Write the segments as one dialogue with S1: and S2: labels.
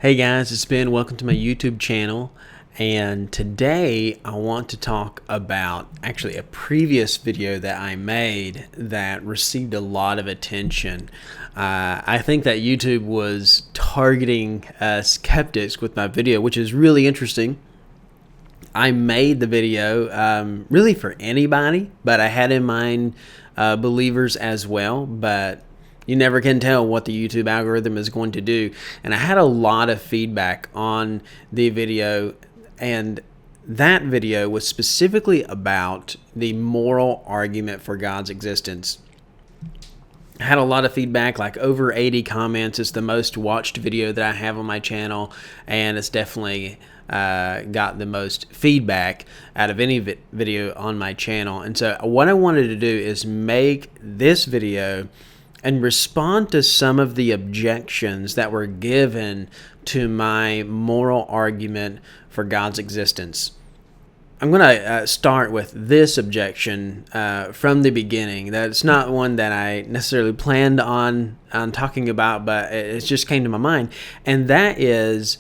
S1: Hey guys, it's Ben. Welcome to my YouTube channel. And today I want to talk about actually a previous video that I made that received a lot of attention. I think that YouTube was targeting skeptics with my video, which is really interesting. I made the video really for anybody, but I had in mind believers as well. But you never can tell what the YouTube algorithm is going to do. And I had a lot of feedback on the video, and that video was specifically about the moral argument for God's existence. I had a lot of feedback, like over 80 comments. It's the most watched video that I have on my channel, and it's definitely got the most feedback out of any video on my channel. And so what I wanted to do is make this video and respond to some of the objections that were given to my moral argument for God's existence. I'm going to start with this objection from the beginning. That's not one that I necessarily planned on talking about, but it just came to my mind. And that is,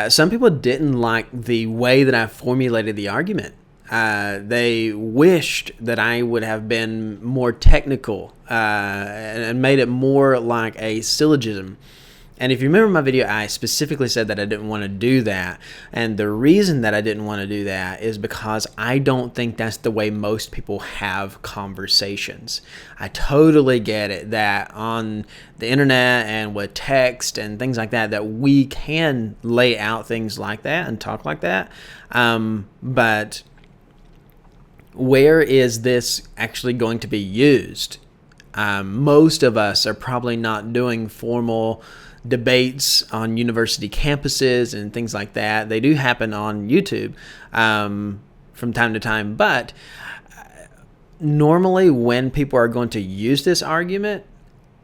S1: some people didn't like the way that I formulated the argument. They wished that I would have been more technical and made it more like a syllogism. And if you remember my video, I specifically said that I didn't want to do that. And the reason that I didn't want to do that is because I don't think that's the way most people have conversations. I totally get it that on the internet and with text and things like that, that we can lay out things like that and talk like that. But where is this actually going to be used? Most of us are probably not doing formal debates on university campuses and things like that. They do happen on YouTube from time to time, but normally when people are going to use this argument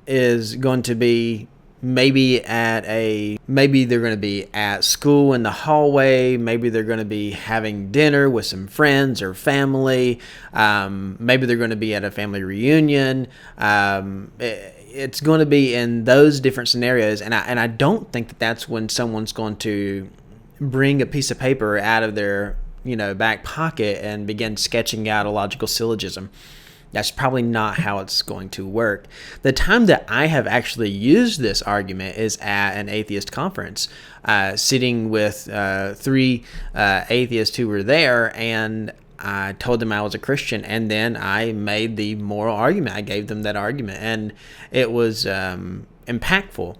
S1: is going to be maybe they're going to be at school in the hallway. Maybe they're going to be having dinner with some friends or family. Maybe they're going to be at a family reunion. It's going to be in those different scenarios. And I don't think that that's when someone's going to bring a piece of paper out of their back pocket and begin sketching out a logical syllogism. That's probably not how it's going to work. The time that I have actually used this argument is at an atheist conference, sitting with three atheists who were there, and I told them I was a Christian, and then I made the moral argument. I gave them that argument, and it was impactful.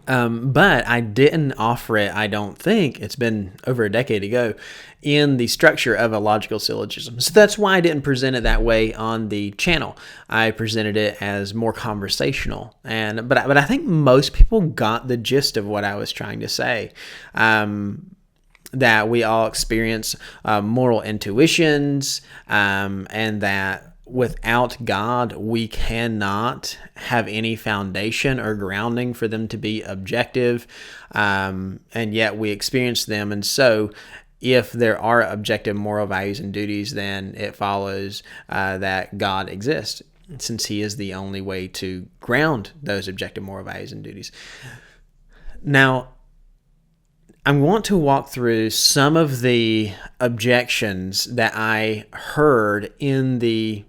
S1: But I didn't offer it, I don't think, it's been over a decade ago, in the structure of a logical syllogism. So that's why I didn't present it that way on the channel. I presented it as more conversational. But I think most people got the gist of what I was trying to say. That we all experience moral intuitions, and that without God, we cannot have any foundation or grounding for them to be objective, and yet we experience them. And so if there are objective moral values and duties, then it follows that God exists, since he is the only way to ground those objective moral values and duties. Now, I want to walk through some of the objections that I heard in the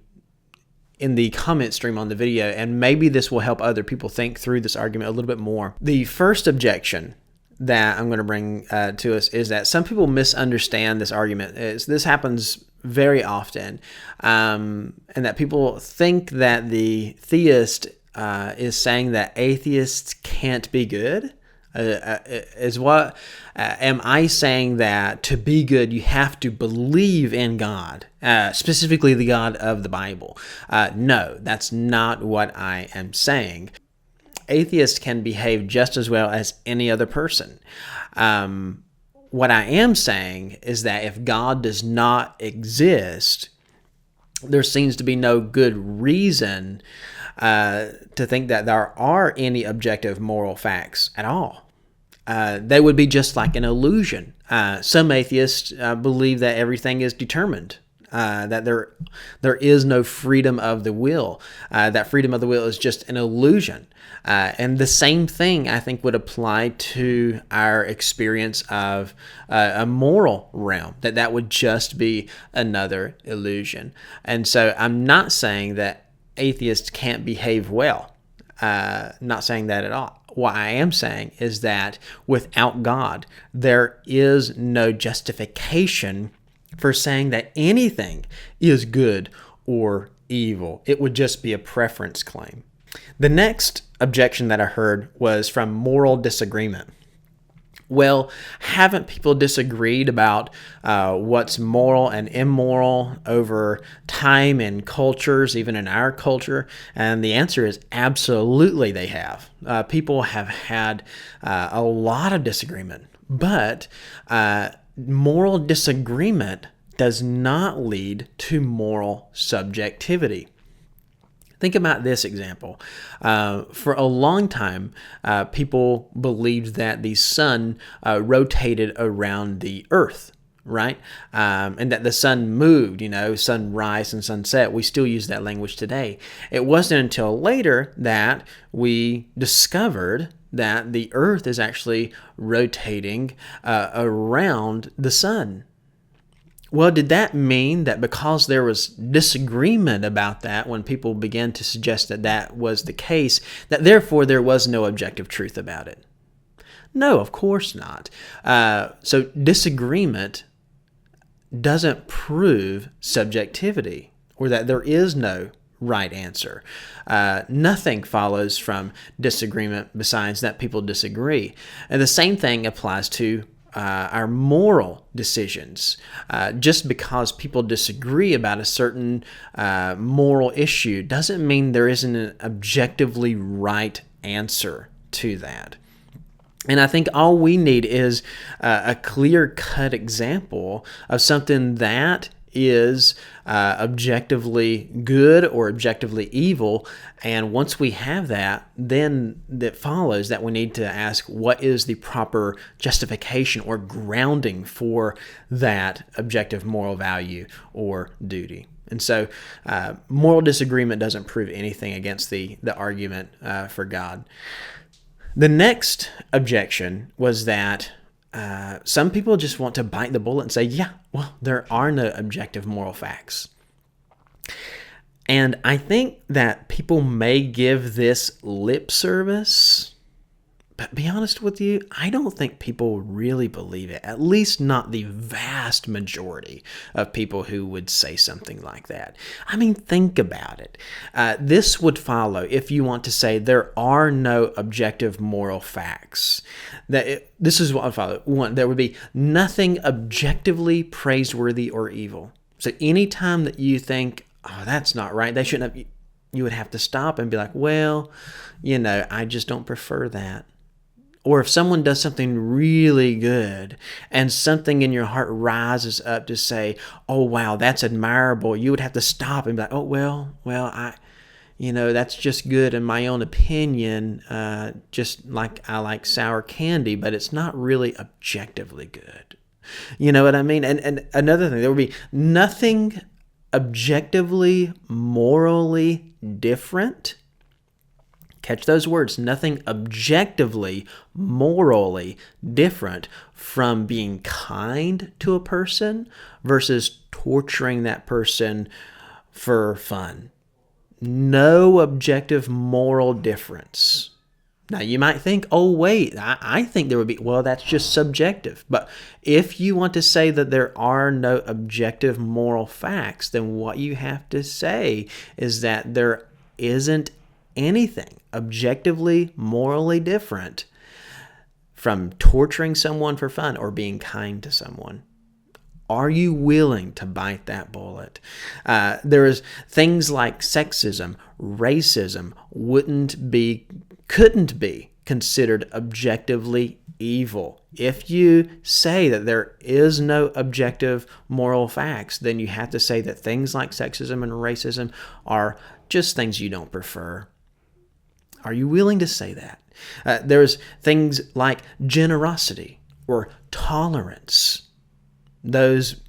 S1: comment stream on the video, and maybe this will help other people think through this argument a little bit more. The first objection that I'm going to bring to us is that some people misunderstand this argument. This happens very often, and that people think that the theist is saying that atheists can't be good. Am I saying that to be good you have to believe in God, specifically the God of the Bible? No, that's not what I am saying. Atheists can behave just as well as any other person. What I am saying is that if God does not exist, there seems to be no good reason to think that there are any objective moral facts at all. They would be just like an illusion. Some atheists believe that everything is determined. that there is no freedom of the will. That freedom of the will is just an illusion. And the same thing, I think, would apply to our experience of a moral realm, that would just be another illusion. And so I'm not saying that atheists can't behave well. Not saying that at all. What I am saying is that without God, there is no justification for saying that anything is good or evil. It would just be a preference claim. The next objection that I heard was from moral disagreement. Well, haven't people disagreed about what's moral and immoral over time and cultures, even in our culture? And the answer is absolutely they have. People have had a lot of disagreement, but moral disagreement does not lead to moral subjectivity. Think about this example. For a long time, people believed that the sun rotated around the earth, right? And that the sun moved, sunrise and sunset. We still use that language today. It wasn't until later that we discovered that the earth is actually rotating around the sun. Well, did that mean that because there was disagreement about that when people began to suggest that that was the case, that therefore there was no objective truth about it? No, of course not. So disagreement doesn't prove subjectivity or that there is no right answer. Nothing follows from disagreement besides that people disagree. And the same thing applies to our moral decisions. Just because people disagree about a certain moral issue doesn't mean there isn't an objectively right answer to that. And I think all we need is a clear-cut example of something that is objectively good or objectively evil. And once we have that, then that follows that we need to ask what is the proper justification or grounding for that objective moral value or duty. And so moral disagreement doesn't prove anything against the argument for God. The next objection was that some people just want to bite the bullet and say, yeah, well, there are no objective moral facts. And I think that people may give this lip service, but be honest with you, I don't think people really believe it, at least not the vast majority of people who would say something like that. I mean, think about it. This would follow if you want to say there are no objective moral facts. This is what would follow. One, there would be nothing objectively praiseworthy or evil. So anytime that you think, oh, that's not right, they shouldn't have, you would have to stop and be like, well, I just don't prefer that. Or if someone does something really good and something in your heart rises up to say, oh, wow, that's admirable, you would have to stop and be like, oh, well, that's just good in my own opinion, just like I like sour candy, but it's not really objectively good. You know what I mean? And another thing, there would be nothing objectively, morally different. Catch those words. Nothing objectively, morally different from being kind to a person versus torturing that person for fun. No objective moral difference. Now, you might think, oh, wait, I think there would be, well, that's just subjective. But if you want to say that there are no objective moral facts, then what you have to say is that there isn't anything objectively, morally different from torturing someone for fun or being kind to someone. Are you willing to bite that bullet? There is things like sexism, racism couldn't be considered objectively evil. If you say that there is no objective moral facts, then you have to say that things like sexism and racism are just things you don't prefer. Are you willing to say that? There's things like generosity or tolerance. Those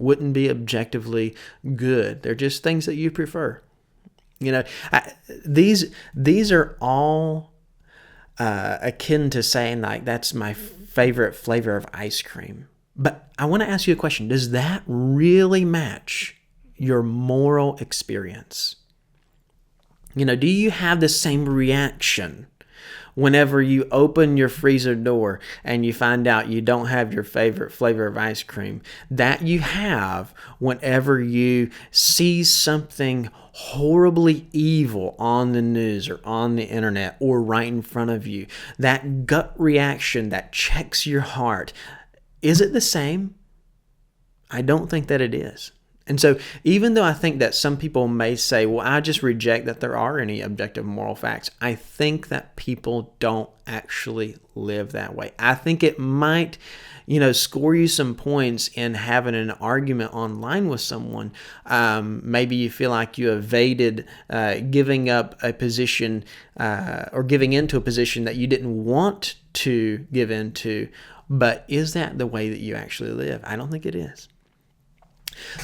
S1: wouldn't be objectively good. They're just things that you prefer. These are all akin to saying like that's my favorite flavor of ice cream. But I want to ask you a question. Does that really match your moral experience? Do you have the same reaction whenever you open your freezer door and you find out you don't have your favorite flavor of ice cream that you have whenever you see something horribly evil on the news or on the internet or right in front of you? That gut reaction that checks your heart, is it the same? I don't think that it is. And so even though I think that some people may say, well, I just reject that there are any objective moral facts, I think that people don't actually live that way. I think it might, score you some points in having an argument online with someone. Maybe you feel like you evaded giving up a position or giving into a position that you didn't want to give into. But is that the way that you actually live? I don't think it is.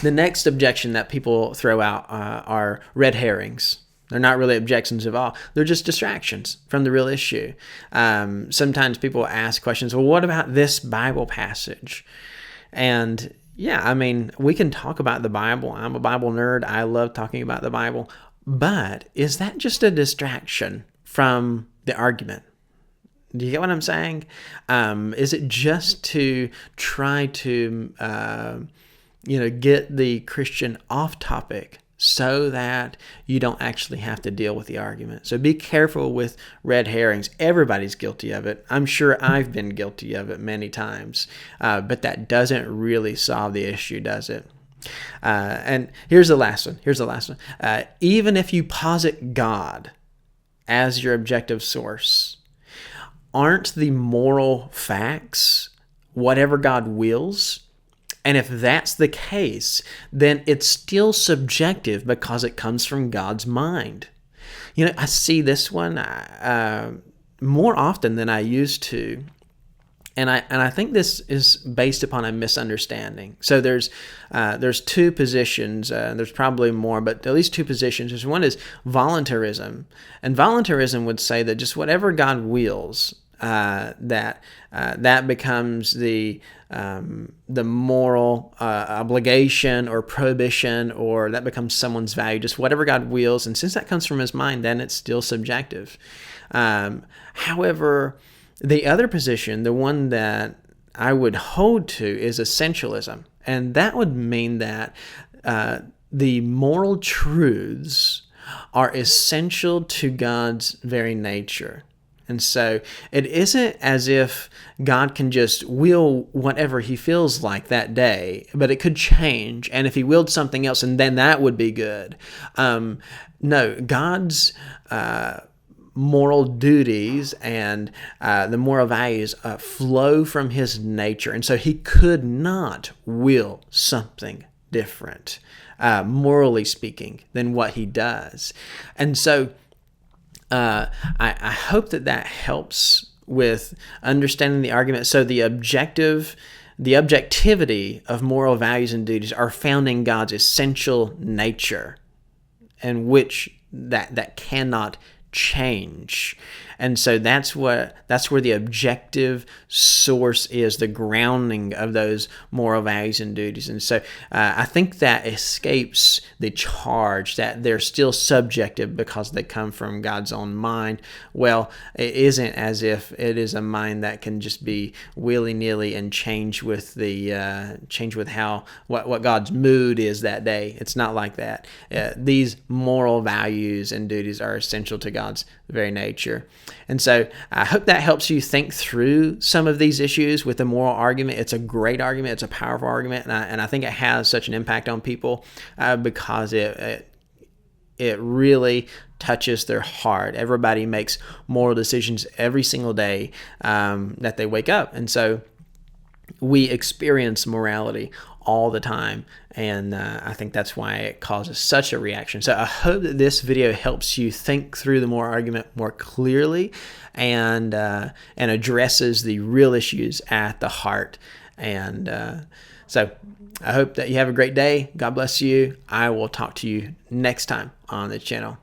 S1: The next objection that people throw out are red herrings. They're not really objections at all. They're just distractions from the real issue. Sometimes people ask questions, well, what about this Bible passage? And yeah, we can talk about the Bible. I'm a Bible nerd. I love talking about the Bible. But is that just a distraction from the argument? Do you get what I'm saying? Is it just to try to get the Christian off topic so that you don't actually have to deal with the argument? So be careful with red herrings. Everybody's guilty of it. I'm sure I've been guilty of it many times, but that doesn't really solve the issue, does it? And here's the last one. Even if you posit God as your objective source, aren't the moral facts whatever God wills? And if that's the case, then it's still subjective because it comes from God's mind. I see this one more often than I used to. And I think this is based upon a misunderstanding. So there's two positions. There's probably more, but at least two positions. One is voluntarism, and voluntarism would say that just whatever God wills, that becomes the moral obligation or prohibition, or that becomes someone's value. Just whatever God wills, and since that comes from His mind, then it's still subjective. However, the other position, the one that I would hold to, is essentialism. And that would mean that the moral truths are essential to God's very nature. And so it isn't as if God can just will whatever He feels like that day, but it could change. And if He willed something else, and then that would be good. No, God's moral duties and the moral values flow from His nature. And so He could not will something different, morally speaking, than what He does. And so I hope that helps with understanding the argument. So the objectivity of moral values and duties are found in God's essential nature, and which that cannot change. And so that's where the objective source is, the grounding of those moral values and duties. And so I think that escapes the charge that they're still subjective because they come from God's own mind. Well, it isn't as if it is a mind that can just be willy-nilly and change with what God's mood is that day. It's not like that. These moral values and duties are essential to God's very nature. And so I hope that helps you think through some of these issues with the moral argument. It's a great argument. It's a powerful argument. And I think it has such an impact on people because it really touches their heart. Everybody makes moral decisions every single day that they wake up. And so we experience morality all the time. And I think that's why it causes such a reaction. So I hope that this video helps you think through the moral argument more clearly and addresses the real issues at the heart. And So I hope that you have a great day. God bless you. I will talk to you next time on the channel.